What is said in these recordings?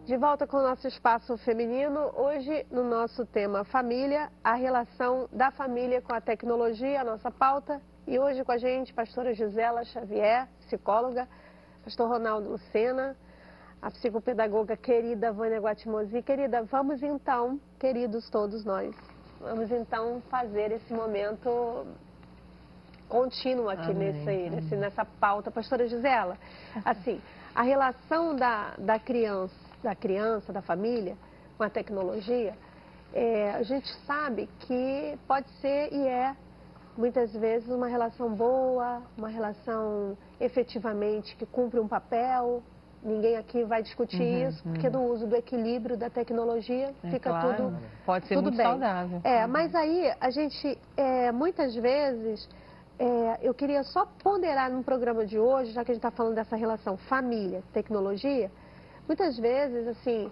De volta com o nosso espaço feminino, hoje no nosso tema família, a relação da família com a tecnologia, a nossa pauta. E hoje com a gente, pastora Gisela Xavier, psicóloga, pastor Ronaldo Lucena, a psicopedagoga querida Vânia Guatimosi. Querida, vamos então, queridos todos nós, vamos então fazer esse momento contínuo aqui nessa pauta. Pastora Gisela, assim, a relação da criança, da família, com a tecnologia, a gente sabe que pode ser e é, muitas vezes, uma relação boa, uma relação efetivamente que cumpre um papel. Ninguém aqui vai discutir isso, porque no uso do equilíbrio da tecnologia fica claro, tudo pode ser tudo muito bem. saudável. Mas aí a gente, muitas vezes, eu queria só ponderar no programa de hoje, já que a gente está falando dessa relação família, tecnologia, muitas vezes, assim,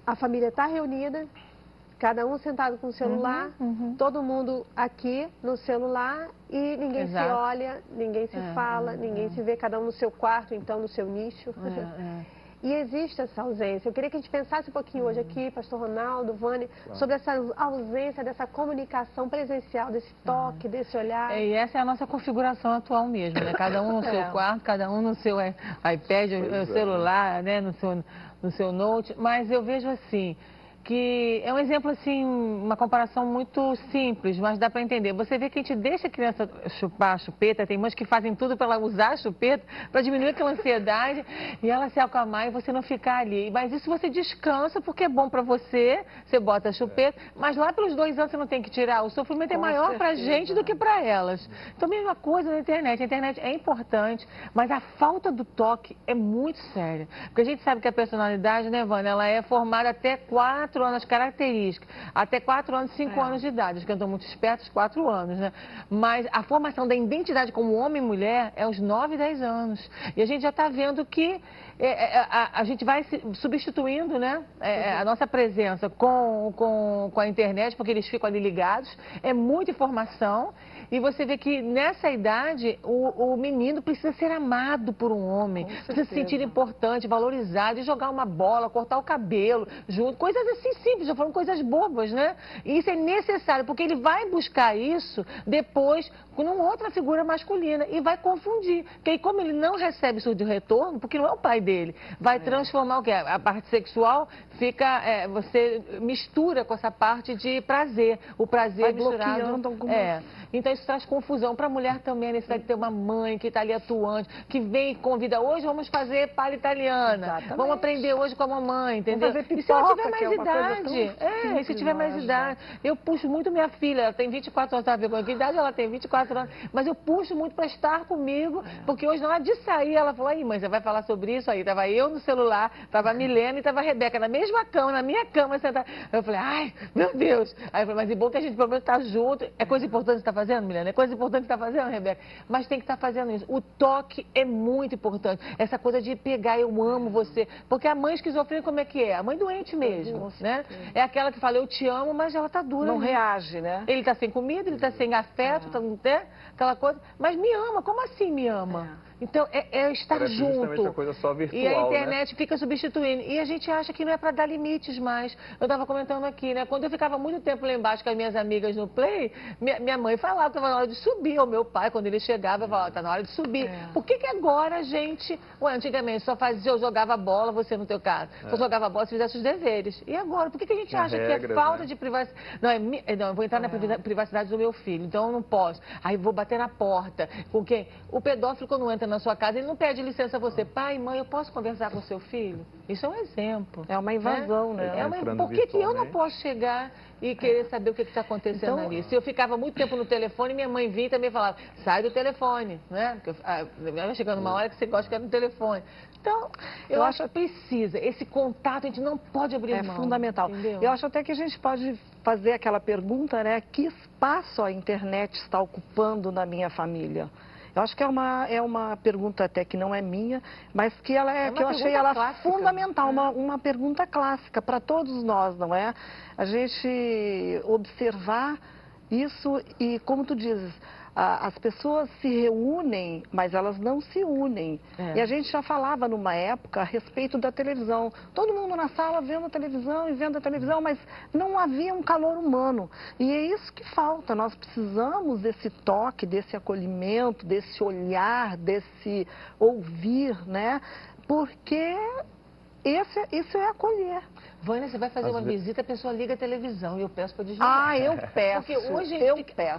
a família está reunida, cada um sentado com o celular, todo mundo aqui no celular e ninguém se olha, ninguém se fala, ninguém se vê, cada um no seu quarto, então no seu nicho. E existe essa ausência. Eu queria que a gente pensasse um pouquinho hoje aqui, pastor Ronaldo, Vânia, sobre essa ausência dessa comunicação presencial, desse toque, desse olhar. E essa é a nossa configuração atual mesmo, né? Cada um no seu quarto, cada um no seu iPad, celular, né? No seu note. Mas eu vejo assim, que é um exemplo assim, uma comparação muito simples, mas dá para entender. Você vê que a gente deixa a criança chupar a chupeta, tem mães que fazem tudo para ela usar a chupeta, para diminuir aquela ansiedade e ela se acalmar e você não ficar ali. Mas isso você descansa porque é bom para você, você bota a chupeta, mas lá pelos 2 anos você não tem que tirar. O sofrimento é maior para a gente do que para elas. Então, mesma coisa na internet. A internet é importante, mas a falta do toque é muito séria. Porque a gente sabe que a personalidade, né, Vânia, ela é formada até 4 anos, características, até 4 anos, 5 anos de idade, os que estão muito espertos, 4 anos, né? Mas a formação da identidade como homem e mulher é aos 9, 10 anos. E a gente já está vendo que a gente vai substituindo, né, a nossa presença com a internet, porque eles ficam ali ligados, é muita informação. E você vê que nessa idade o menino precisa ser amado por um homem, precisa se sentir importante, valorizado, e jogar uma bola, cortar o cabelo junto, coisas assim simples, já foram coisas bobas, né? E isso é necessário, porque ele vai buscar isso depois com outra figura masculina e vai confundir. Porque aí, como ele não recebe isso de retorno, porque não é o pai dele, vai transformar o quê? A parte sexual fica, você mistura com essa parte de prazer, o prazer misturado. Então isso traz confusão para a mulher também, a necessidade de ter uma mãe que está ali atuante, que vem e convida, hoje vamos fazer palha italiana, vamos aprender hoje com a mamãe, entendeu? Pipoca, e se ela tiver mais que é uma coisa idade, se tiver mais idade, eu puxo muito minha filha, ela tem 24 anos, sabe com que idade ela tem? 24 anos, mas eu puxo muito para estar comigo, porque hoje na hora de sair, ela falou, aí mãe, você vai falar sobre isso? Aí tava eu no celular, tava a Milena e tava a Rebeca na mesma cama, na minha cama, sentada. Eu falei, ai, meu Deus. Aí eu falei, mas é bom que a gente pelo menos está junto. É coisa importante que você está fazendo, Milena? É coisa importante que você está fazendo, Rebeca? Mas tem que estar fazendo isso. O toque é muito importante. Essa coisa de pegar, eu amo você. Porque a mãe esquizofrênica, como é que é? A mãe doente mesmo, né? É aquela que fala, eu te amo, mas ela tá dura. Não reage, né? Ele tá sem comida, ele tá sem afeto, tá, né? Aquela coisa. Mas me ama, como assim me ama? Então, é estar Parece junto. A coisa só virtual, e a internet, né, fica substituindo. E a gente acha que não é para dar limites mais. Eu estava comentando aqui, né? Quando eu ficava muito tempo lá embaixo com as minhas amigas no Play, minha mãe falava que estava na hora de subir. Ou meu pai, quando ele chegava, falava, está na hora de subir. Por que agora a gente... Ué, antigamente só fazia, eu jogava bola, você no teu caso. Só jogava bola se fizesse os deveres. E agora? Por que a gente acha que é falta de privacidade? Não, eu vou entrar na privacidade do meu filho, então eu não posso. Aí vou bater na porta. Com quem? O pedófilo, quando entra na sua casa, ele não pede licença a você. Pai, mãe, eu posso conversar com o seu filho? Isso é um exemplo. É uma invasão, né? Por que eu não posso chegar e querer saber o que está acontecendo ali? Se eu ficava muito tempo no telefone, minha mãe vinha e também falava, sai do telefone, né? Porque vai chegando uma hora que você gosta de ficar no telefone. Então, eu acho que precisa. Esse contato a gente não pode abrir mão. É fundamental. Entendeu? Eu acho até que a gente pode fazer aquela pergunta, né? Que espaço a internet está ocupando na minha família? Eu acho que é uma pergunta até que não é minha, mas que que eu achei ela clássica, fundamental, uma pergunta clássica para todos nós, não é? A gente observar isso e, como tu dizes, as pessoas se reúnem, mas elas não se unem. E a gente já falava numa época a respeito da televisão. Todo mundo na sala vendo a televisão e vendo a televisão, mas não havia um calor humano. E é isso que falta. Nós precisamos desse toque, desse acolhimento, desse olhar, desse ouvir, né? Porque isso é acolher. Vânia, você vai fazer uma visita, a pessoa liga a televisão e eu peço para desligar. Ah, eu peço. Porque hoje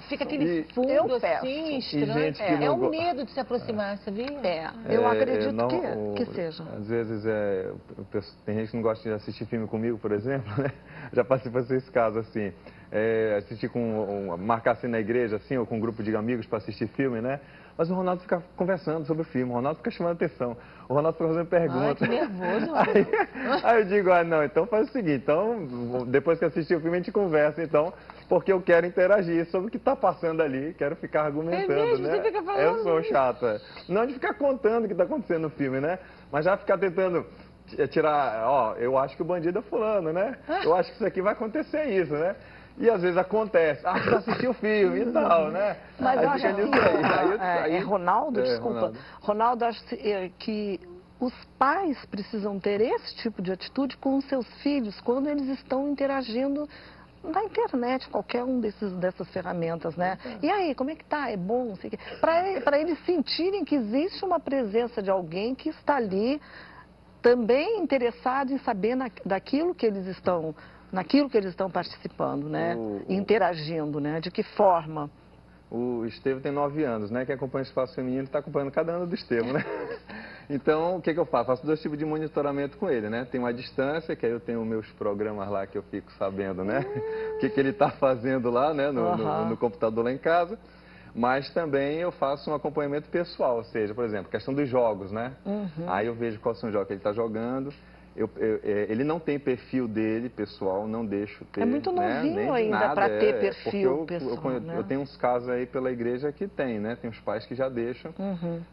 fica aquele fundo assim, estranho. É o medo de se aproximar, sabia? Eu acredito que seja. Às vezes tem gente que não gosta de assistir filme comigo, por exemplo, né? Já passei por esse caso assim. Assistir marcar assim na igreja, assim, ou com um grupo de amigos para assistir filme, né? Mas o Ronaldo fica conversando sobre o filme, o Ronaldo fica chamando atenção, o Ronaldo fica fazendo perguntas. Ai, que nervoso. Aí eu digo, não, então faz o seguinte, então depois que assistir o filme a gente conversa, então, porque eu quero interagir sobre o que está passando ali, quero ficar argumentando, mesmo? né? Você fica falando Eu sou chata. Não de ficar contando o que está acontecendo no filme, né? Mas já ficar tentando tirar, eu acho que o bandido é fulano, né? Eu acho que isso aqui vai acontecer isso, né? E às vezes acontece, você assistiu o filme e tal, né? Mas aí fica nisso aí. Ronaldo, desculpa. Ronaldo, acho que os pais precisam ter esse tipo de atitude com os seus filhos quando eles estão interagindo na internet, qualquer um dessas ferramentas, né? E aí, como é que tá? É bom? Para eles sentirem que existe uma presença de alguém que está ali também interessado em saber naquilo que eles estão participando, né? Interagindo, né? De que forma? O Estevam tem 9 anos, né? Quem acompanha o Espaço Feminino está acompanhando cada ano do Estevam, né? Então, o que eu faço? Faço 2 tipos de monitoramento com ele, né? Tem uma distância, que aí eu tenho meus programas lá que eu fico sabendo, né? O que ele está fazendo lá, né? No computador lá em casa. Mas também eu faço um acompanhamento pessoal, ou seja, por exemplo, questão dos jogos, né? Aí eu vejo quais são os jogos que ele está jogando. Ele não tem perfil dele, pessoal, não deixo ter. É muito novinho ainda para ter perfil pessoal, eu tenho uns casos aí pela igreja que tem, né? Tem uns pais que já deixam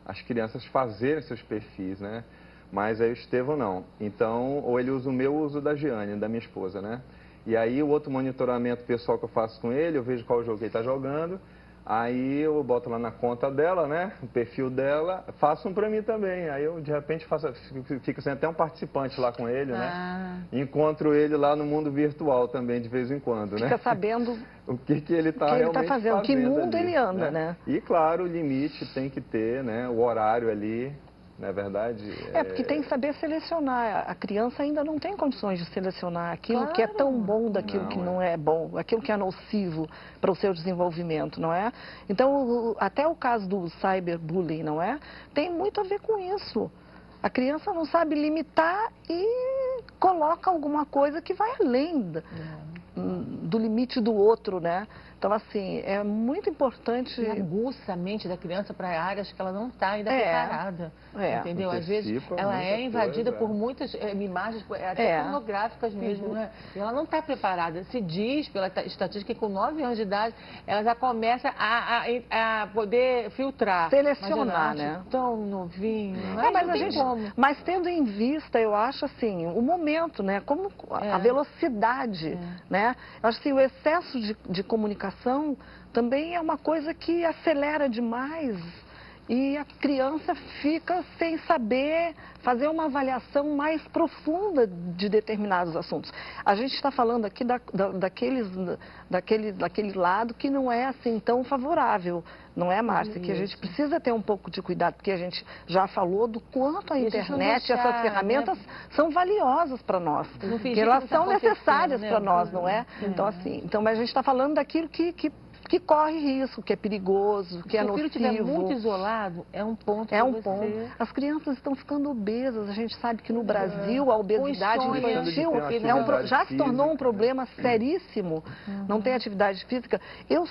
as crianças fazerem seus perfis, né? Mas aí o Estevam não. Então, ou ele usa o meu, uso da Giane, da minha esposa, né? E aí o outro monitoramento pessoal que eu faço com ele, eu vejo qual jogo que ele está jogando. Aí eu boto lá na conta dela, né, o perfil dela, faço um pra mim também. Aí eu, de repente, fico sendo até um participante lá com ele, né? Encontro ele lá no mundo virtual também, de vez em quando, né? Fica sabendo o que ele está realmente fazendo, que mundo ali, ele anda, né? E, claro, o limite tem que ter, né, o horário ali. Não é verdade? Porque tem que saber selecionar. A criança ainda não tem condições de selecionar aquilo que é tão bom daquilo que não é bom, aquilo que é nocivo para o seu desenvolvimento, não é? Então, até o caso do cyberbullying, não é? Tem muito a ver com isso. A criança não sabe limitar e coloca alguma coisa que vai além do limite do outro, né? Então, assim, é muito importante... E aguça a mente da criança para áreas que ela não está ainda preparada, entendeu? Às vezes ela é invadida por muitas imagens, até pornográficas mesmo, né? E ela não está preparada. Se diz, pela estatística, que com 9 anos de idade, ela já começa a poder filtrar. Selecionar, né? Tão novinho, mas tendo em vista, eu acho assim, o momento, né? Como a velocidade, né? Eu acho assim, o excesso de comunicação também é uma coisa que acelera demais e a criança fica sem saber fazer uma avaliação mais profunda de determinados assuntos. A gente está falando aqui daquele lado que não é assim tão favorável, não é, Márcia? Que a gente precisa ter um pouco de cuidado, porque a gente já falou do quanto a internet, essas ferramentas são valiosas para nós, que elas são necessárias para nós, não é? Então, assim, mas a gente está falando daquilo que corre risco, que é perigoso, que é nocivo. Se o filho estiver muito isolado, é um ponto. As crianças estão ficando obesas. A gente sabe que no Brasil a obesidade infantil já se tornou um problema seríssimo. Não tem atividade física. Eu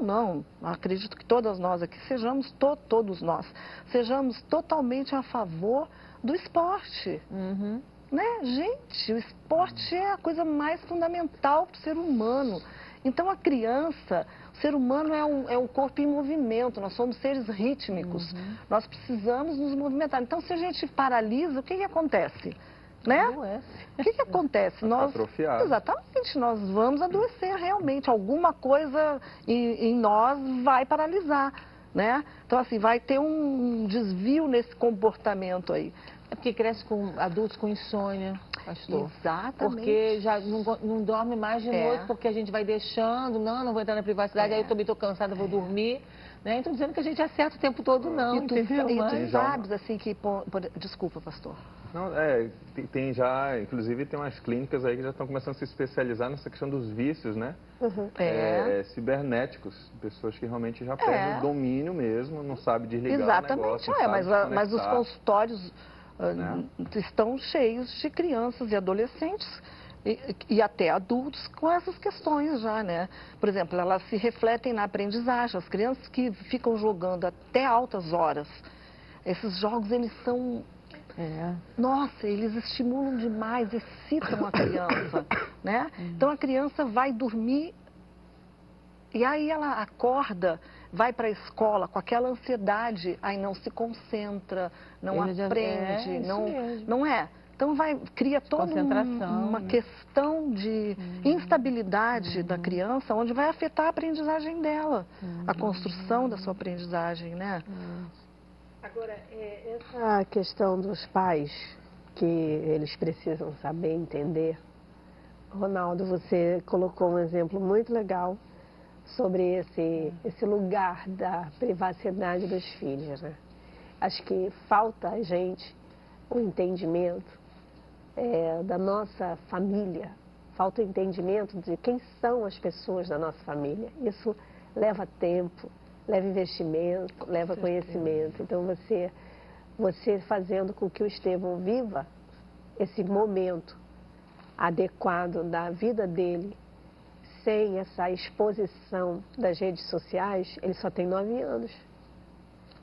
não acredito que todas nós aqui todos nós sejamos totalmente a favor do esporte. Né? Gente, o esporte é a coisa mais fundamental para o ser humano. Então, a criança, o ser humano é um corpo em movimento, nós somos seres rítmicos, nós precisamos nos movimentar. Então, se a gente paralisa, o que acontece? né? Adoece. O que acontece? Nós, exatamente, nós vamos adoecer realmente. Alguma coisa em nós vai paralisar, né? Então, assim, vai ter um desvio nesse comportamento aí. É porque cresce com adultos com insônia, pastor. Exatamente. Porque já não dorme mais de noite, porque a gente vai deixando, não vou entrar na privacidade, aí eu também estou cansada, vou dormir. Né? Então, dizendo que a gente acerta o tempo todo, não. E tu sabes, assim, que... Desculpa, pastor. Não, tem já, inclusive, tem umas clínicas aí que já estão começando a se especializar nessa questão dos vícios, né? Cibernéticos, pessoas que realmente já perdem o domínio mesmo, não sabem desligar o negócio. Mas os consultórios estão cheios de crianças e adolescentes e até adultos com essas questões já, né? Por exemplo, elas se refletem na aprendizagem. As crianças que ficam jogando até altas horas, esses jogos, eles são... Nossa, eles estimulam demais, excitam a criança, né? Então a criança vai dormir e aí ela acorda, vai para a escola com aquela ansiedade, aí não se concentra, não aprende, não é? Então cria toda uma questão de instabilidade da criança, onde vai afetar a aprendizagem dela, a construção da sua aprendizagem, né? Agora, essa questão dos pais, que eles precisam saber, entender. Ronaldo, você colocou um exemplo muito legal sobre esse lugar da privacidade dos filhos, né? Acho que falta a gente o entendimento da nossa família, falta o entendimento de quem são as pessoas da nossa família. Isso leva tempo, leva investimento, leva conhecimento. Então, você fazendo com que o Estevão viva esse momento adequado da vida dele, sem essa exposição das redes sociais, ele só tem 9 anos.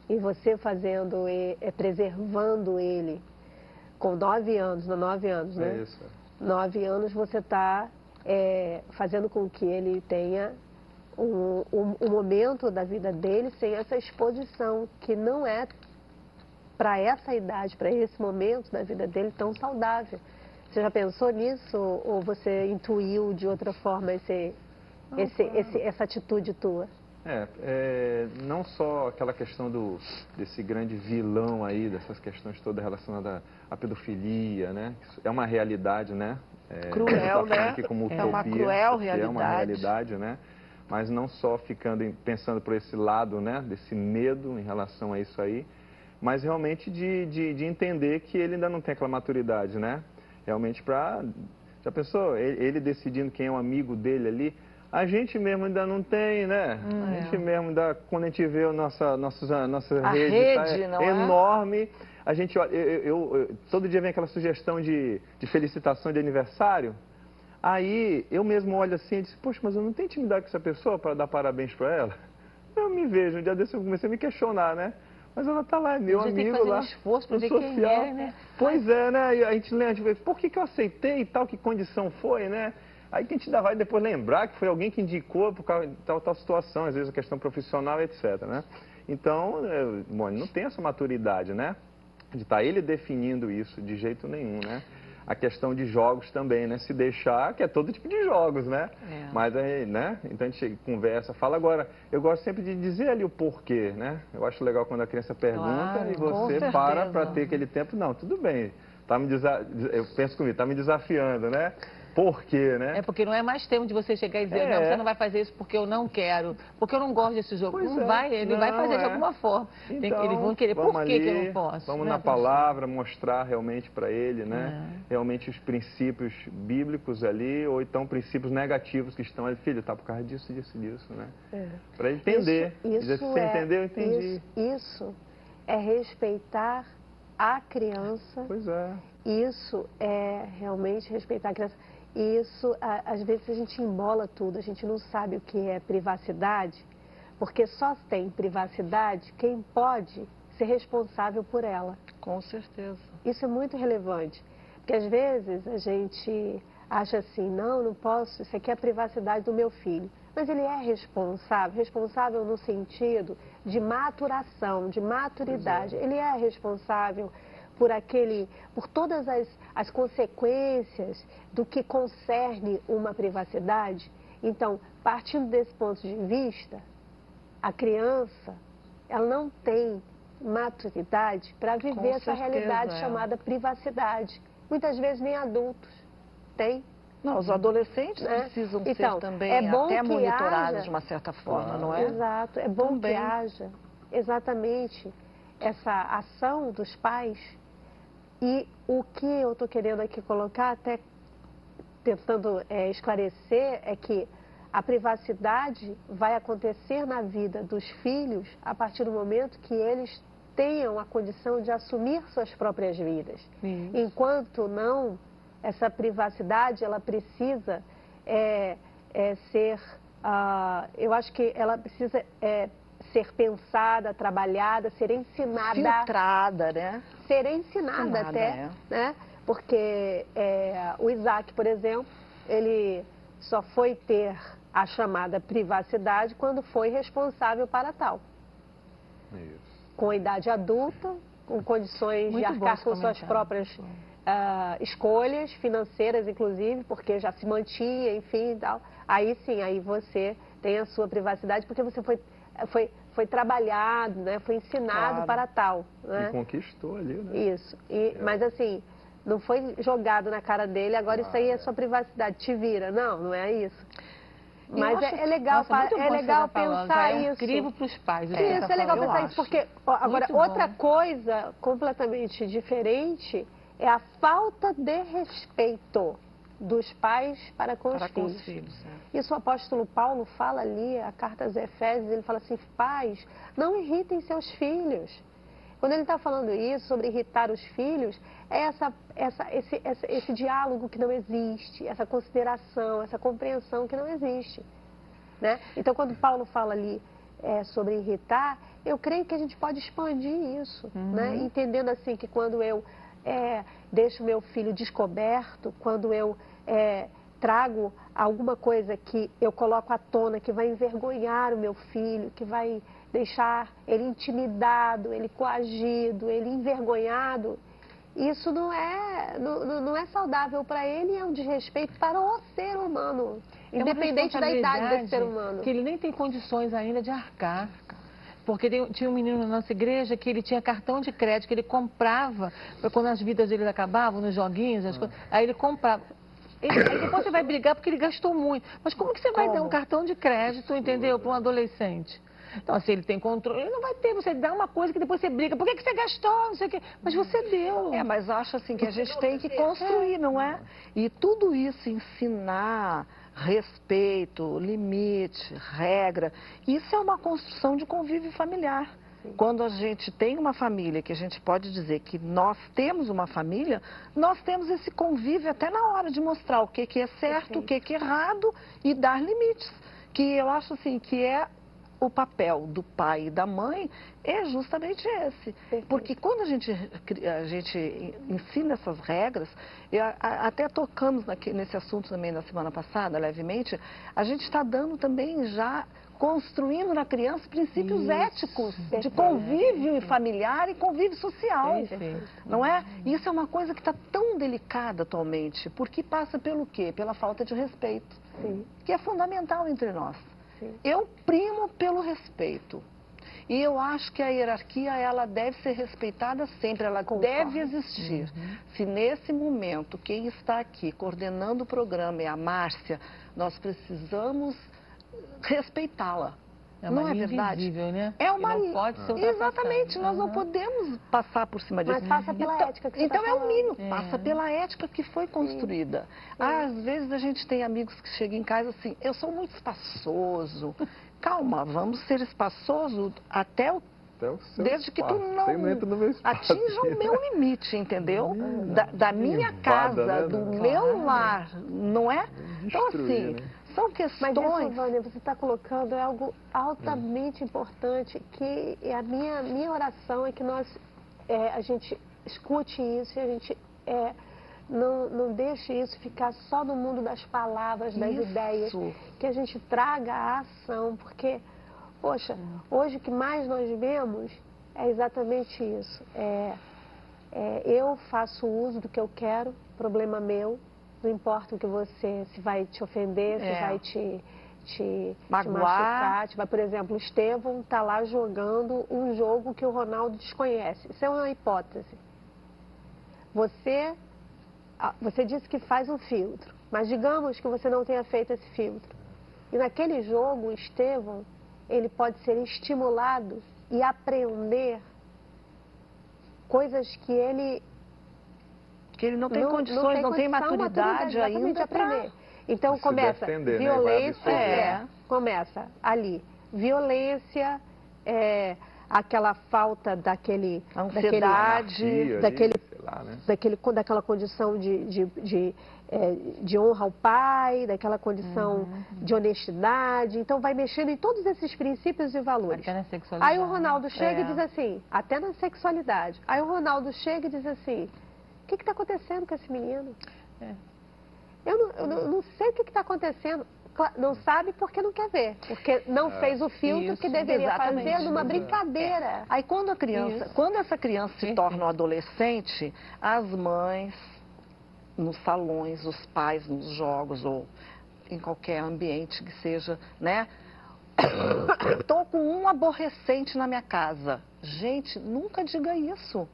E você fazendo, preservando ele com 9 anos, 9 anos, né? 9 anos você está fazendo com que ele tenha um momento da vida dele sem essa exposição, que não é para essa idade, para esse momento da vida dele tão saudável. Você já pensou nisso ou você intuiu de outra forma essa atitude tua? Não só aquela questão desse grande vilão aí, dessas questões todas relacionadas à pedofilia, né? É uma realidade, né? Cruel, né? Como utopia, uma cruel realidade. É uma realidade, né? Mas não só pensando por esse lado, né? Desse medo em relação a isso aí, mas realmente de entender que ele ainda não tem aquela maturidade, né? Realmente já pensou? Ele decidindo quem é o amigo dele ali. A gente mesmo ainda não tem, né? A gente mesmo ainda, quando a gente vê a nossa rede enorme, a gente olha, todo dia vem aquela sugestão de felicitação de aniversário. Aí eu mesmo olho assim e disse, poxa, mas eu não tenho intimidade com essa pessoa para dar parabéns para ela? Eu me vejo, um dia desse eu comecei a me questionar, né? Mas ela tá lá, é meu amigo lá, esforço para ver social. Quem é, né? Pois é, né? E a gente lembra, por que eu aceitei e tal, que condição foi, né? Aí que a gente vai depois lembrar que foi alguém que indicou por causa de tal situação, às vezes a questão profissional, etc, né? Então, bom, ele não tem essa maturidade, né? De estar ele definindo isso de jeito nenhum, né? A questão de jogos também, né? Se deixar, que é todo tipo de jogos, né? Mas aí, né? Então a gente conversa, fala agora. Eu gosto sempre de dizer ali o porquê, né? Eu acho legal quando a criança pergunta e você para ter aquele tempo. Não, tudo bem. Eu penso comigo, tá me desafiando, né? Por quê, né? Porque não é mais tempo de você chegar e dizer, não, você não vai fazer isso porque eu não quero, porque eu não gosto desse jogo. Ele vai fazer de alguma forma. Então, eles vão querer, por que eu não posso? Vamos na palavra, mostrar realmente para ele, né? Realmente os princípios bíblicos ali, ou então princípios negativos que estão ali. Filho, tá por causa disso, né? Para ele entender. Você entendeu? Eu entendi. Isso é respeitar a criança. Pois é. Isso é realmente respeitar a criança. Isso, às vezes a gente embola tudo, a gente não sabe o que é privacidade, porque só tem privacidade quem pode ser responsável por ela. Com certeza. Isso é muito relevante, porque às vezes a gente acha assim, não posso, isso aqui é a privacidade do meu filho. Mas ele é responsável no sentido de maturação, de maturidade. Ele é responsável por todas as consequências do que concerne uma privacidade. Então, partindo desse ponto de vista, a criança, ela não tem maturidade para viver essa realidade chamada privacidade. Muitas vezes nem adultos têm. Não, os adolescentes precisam ser também até monitorados de uma certa forma, não é? Exato, é bom que haja exatamente essa ação dos pais. E o que eu estou querendo aqui colocar, até tentando esclarecer, é que a privacidade vai acontecer na vida dos filhos a partir do momento que eles tenham a condição de assumir suas próprias vidas. Enquanto não, essa privacidade, ela precisa ser, eu acho que ela precisa ser pensada, trabalhada, ser ensinada. Filtrada, né? Ser ensinada até, né? Porque o Isaac, por exemplo, ele só foi ter a chamada privacidade quando foi responsável para tal. Isso. Com a idade adulta, com condições de arcar com suas próprias escolhas financeiras, inclusive, porque já se mantinha, enfim, e tal. Aí sim, aí você tem a sua privacidade, porque você foi trabalhado, né? Foi ensinado para tal. Né? E conquistou ali, né? Isso. Mas assim, não foi jogado na cara dele, agora isso aí é sua privacidade, te vira. Não, não é isso. Mas é legal, pensar isso. É incrível para os pais. Isso, é legal pensar isso, porque agora outra coisa completamente diferente é a falta de respeito dos pais para com os filhos. Isso o apóstolo Paulo fala ali, a carta aos Efésios, ele fala assim, pais, não irritem seus filhos. Quando ele está falando isso, sobre irritar os filhos, é esse diálogo que não existe, essa consideração, essa compreensão que não existe. Né? Então, quando Paulo fala ali sobre irritar, eu creio que a gente pode expandir isso, né? Entendendo assim que quando eu deixo meu filho descoberto, quando eu trago alguma coisa que eu coloco à tona, que vai envergonhar o meu filho, que vai deixar ele intimidado, ele coagido, ele envergonhado, isso não é saudável para ele, é um desrespeito para o ser humano, independente da idade desse ser humano. Que ele nem tem condições ainda de arcar. Porque tinha um menino na nossa igreja que ele tinha cartão de crédito, que ele comprava, quando as vidas dele acabavam, nos joguinhos, as coisas, aí ele comprava. Aí depois você vai brigar porque ele gastou muito. Mas como que você vai dar um cartão de crédito, entendeu, para um adolescente? Então, assim, ele tem controle, ele não vai ter, você dá uma coisa que depois você briga, por que você gastou, não sei o quê, mas você deu. Mas acho assim que a gente tem que construir, não é? E tudo isso, ensinar, respeito, limite, regra, isso é uma construção de convívio familiar. Quando a gente tem uma família, que a gente pode dizer que nós temos uma família, nós temos esse convívio até na hora de mostrar o que é certo, o que é errado e dar limites. Que eu acho assim que o papel do pai e da mãe é justamente esse. Porque quando a gente ensina essas regras, até tocamos nesse assunto também na semana passada, levemente, a gente está dando também já, construindo na criança princípios éticos de convívio familiar e convívio social. Não é? Isso é uma coisa que está tão delicada atualmente, porque passa pelo quê? Pela falta de respeito, que é fundamental entre nós. Eu primo pelo respeito. E eu acho que a hierarquia, ela deve ser respeitada sempre, ela deve existir. Se nesse momento, quem está aqui coordenando o programa é a Márcia, nós precisamos respeitá-la. Não é verdade? Né? É uma não pode ser exatamente, nós não podemos passar por cima disso. Mas passa pela ética que você Então tá é o mínimo, falando. passa pela ética que foi construída. Às vezes a gente tem amigos que chegam em casa assim, eu sou muito espaçoso. Calma, vamos ser espaçoso desde que tu não atinja o meu limite, entendeu? Da minha casa, né? do meu lar, não é? Então assim, são questões... Mas isso, Vânia, você está colocando algo altamente importante, que a minha oração é que a gente escute isso e a gente não deixe isso ficar só no mundo das palavras, das ideias, que a gente traga a ação, porque, poxa, hoje o que mais nós vemos é exatamente isso, eu faço uso do que eu quero, problema meu, não importa o que você, se vai te ofender, se vai te machucar. Por exemplo, o Estevão está lá jogando um jogo que o Ronaldo desconhece. Isso é uma hipótese. Você disse que faz um filtro, mas digamos que você não tenha feito esse filtro. E naquele jogo, o Estevão, ele pode ser estimulado e aprender coisas que ele não tem condições, não tem maturidade ainda de aprender. Então começa violência, começa ali, violência, aquela falta daquela condição de honra ao pai, daquela condição de honestidade. Então vai mexendo em todos esses princípios e valores. Até na sexualidade. Aí o Ronaldo chega e diz assim, até na sexualidade. Aí o Ronaldo chega e diz assim, o que está acontecendo com esse menino? Eu não sei o que está acontecendo. Não sabe porque não quer ver. Porque não fez o filtro que deveria fazer numa brincadeira. Aí quando essa criança se torna um adolescente, as mães, nos salões, os pais nos jogos ou em qualquer ambiente que seja, né? Estou com um aborrecente na minha casa. Gente, nunca diga isso.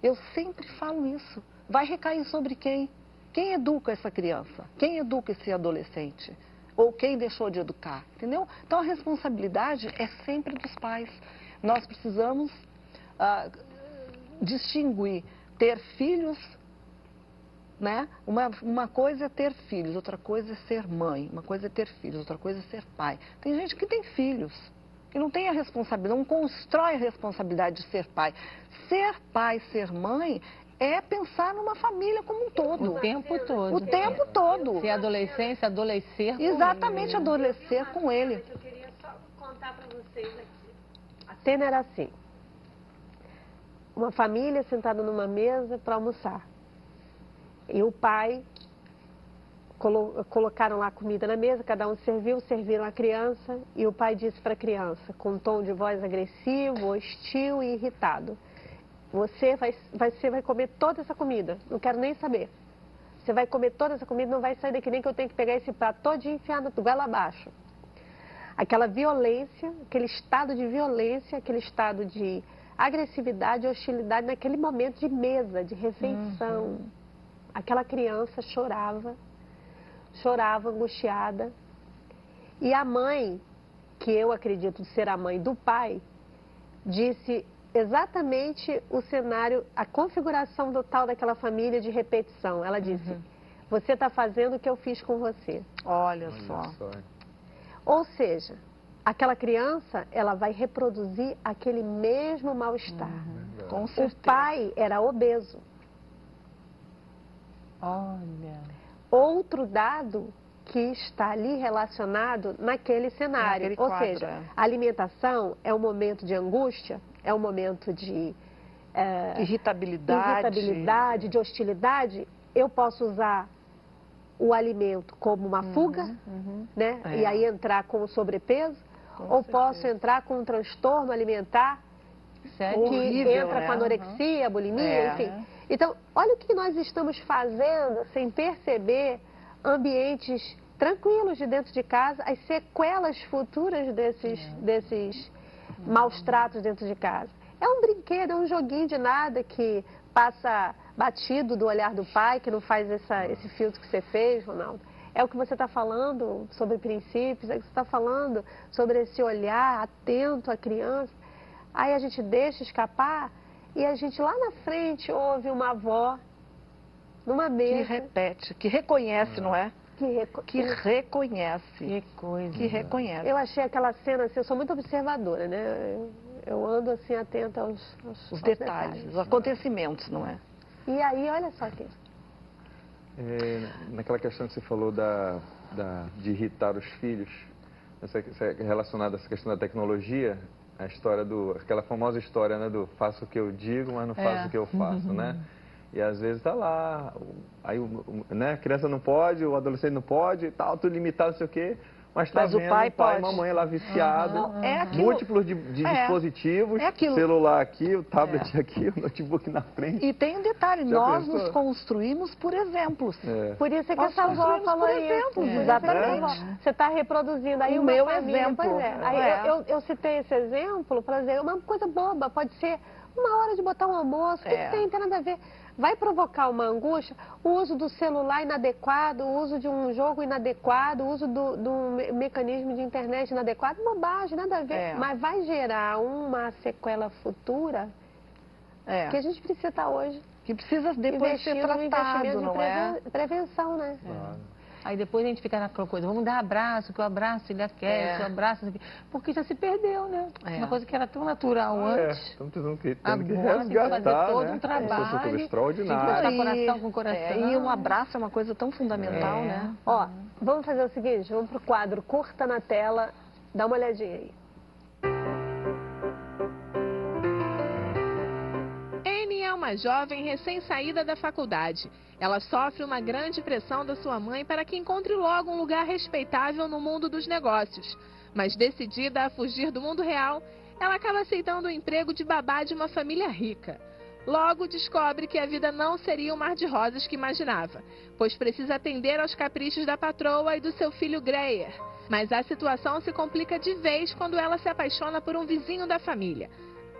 Eu sempre falo isso. Vai recair sobre quem? Quem educa essa criança? Quem educa esse adolescente? Ou quem deixou de educar? Entendeu? Então a responsabilidade é sempre dos pais. Nós precisamos distinguir ter filhos, né? Uma coisa é ter filhos, outra coisa é ser mãe. Uma coisa é ter filhos, outra coisa é ser pai. Tem gente que tem filhos, que não tem a responsabilidade, não constrói a responsabilidade de ser pai. Ser pai, ser mãe é pensar numa família como um todo. O tempo todo. O tempo todo. Ser adolescência, adolescer com Exatamente, ele. Adolescer com ele. Eu queria só contar para vocês aqui. A cena era assim. Uma família sentada numa mesa para almoçar. E o pai, colocaram lá comida na mesa, cada um serviram a criança, e o pai disse para a criança, com um tom de voz agressivo, hostil e irritado, você vai comer toda essa comida, não quero nem saber. Você vai comer toda essa comida, não vai sair daqui nem que eu tenho que pegar esse prato todo e enfiar no goela abaixo. Aquela violência, aquele estado de violência, aquele estado de agressividade, hostilidade naquele momento de mesa, de refeição. Aquela criança chorava angustiada. E a mãe, que eu acredito ser a mãe do pai, disse exatamente o cenário, a configuração total daquela família de repetição. Ela disse, você está fazendo o que eu fiz com você. Olha só. Ou seja, aquela criança, ela vai reproduzir aquele mesmo mal-estar. Com certeza. O pai era obeso. Olha. Outro dado que está ali relacionado naquele cenário. Ou seja, a alimentação é um momento de angústia, é um momento de irritabilidade, de hostilidade. Eu posso usar o alimento como uma fuga, né? E aí entrar com o sobrepeso, ou posso entrar com um transtorno alimentar que entra com anorexia, bulimia, enfim. Então, olha o que nós estamos fazendo sem perceber, ambientes tranquilos de dentro de casa, as sequelas futuras desses maus tratos dentro de casa. É um brinquedo, é um joguinho de nada que passa batido do olhar do pai, que não faz esse filtro que você fez, Ronaldo. É o que você está falando sobre princípios, é o que você está falando sobre esse olhar atento à criança. Aí a gente deixa escapar e a gente lá na frente ouve uma avó numa mesa. Que repete, que reconhece, não é? Que reconhece. Que coisa. Que reconhece. Eu achei aquela cena assim, eu sou muito observadora, né? Eu ando assim atenta aos detalhes, os acontecimentos, não é? E aí, olha só aqui. Naquela questão que você falou de irritar os filhos, relacionada a essa questão da tecnologia, a história aquela famosa história, né, do faço o que eu digo, mas não faço o que eu faço, né? E às vezes tá lá, aí né, a criança não pode, o adolescente não pode, tal, tudo limitado, não sei o quê. Mas tá vendo o pai e mamãe lá viciado, múltiplos de dispositivos, celular aqui, o tablet aqui, o notebook na frente. E tem um detalhe, nós nos construímos por exemplos. Por isso é que essa avó falou isso. Exatamente. Você está reproduzindo aí o meu exemplo. Pois é. Aí eu citei esse exemplo para dizer uma coisa boba, pode ser uma hora de botar um almoço, o que tem? Não tem nada a ver. Vai provocar uma angústia, o uso do celular inadequado, o uso de um jogo inadequado, o uso do mecanismo de internet inadequado, bobagem, nada a ver. Mas vai gerar uma sequela futura que a gente precisa estar hoje. Que precisa depois ser tratado, não é? Prevenção, né? Claro. Aí depois a gente fica naquela coisa, vamos dar abraço, que o abraço ele aquece, o abraço... Porque já se perdeu, né? Uma coisa que era tão natural antes. Estamos tendo que agora tem que fazer todo um trabalho. Uma coisa extraordinária. Tem que coração com coração. E um abraço é uma coisa tão fundamental, né? Ó, vamos fazer o seguinte, vamos pro quadro Curta na Tela, dá uma olhadinha aí. Uma jovem recém-saída da faculdade. Ela sofre uma grande pressão da sua mãe para que encontre logo um lugar respeitável no mundo dos negócios. Mas decidida a fugir do mundo real, ela acaba aceitando o emprego de babá de uma família rica. Logo descobre que a vida não seria o mar de rosas que imaginava, pois precisa atender aos caprichos da patroa e do seu filho Greyer. Mas a situação se complica de vez quando ela se apaixona por um vizinho da família.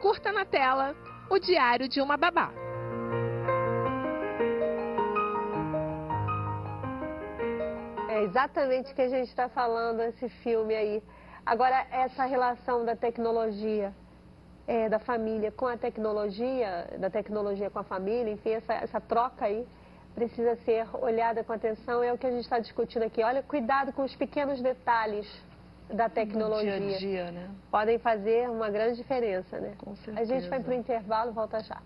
Curta na tela O Diário de uma Babá. É exatamente o que a gente está falando, esse filme aí. Agora, essa relação da tecnologia, da família com a tecnologia, da tecnologia com a família, enfim, essa troca aí precisa ser olhada com atenção. É o que a gente está discutindo aqui. Olha, cuidado com os pequenos detalhes da tecnologia. Do dia a dia, né? Podem fazer uma grande diferença, né? Com certeza. A gente vai para o intervalo, volta já.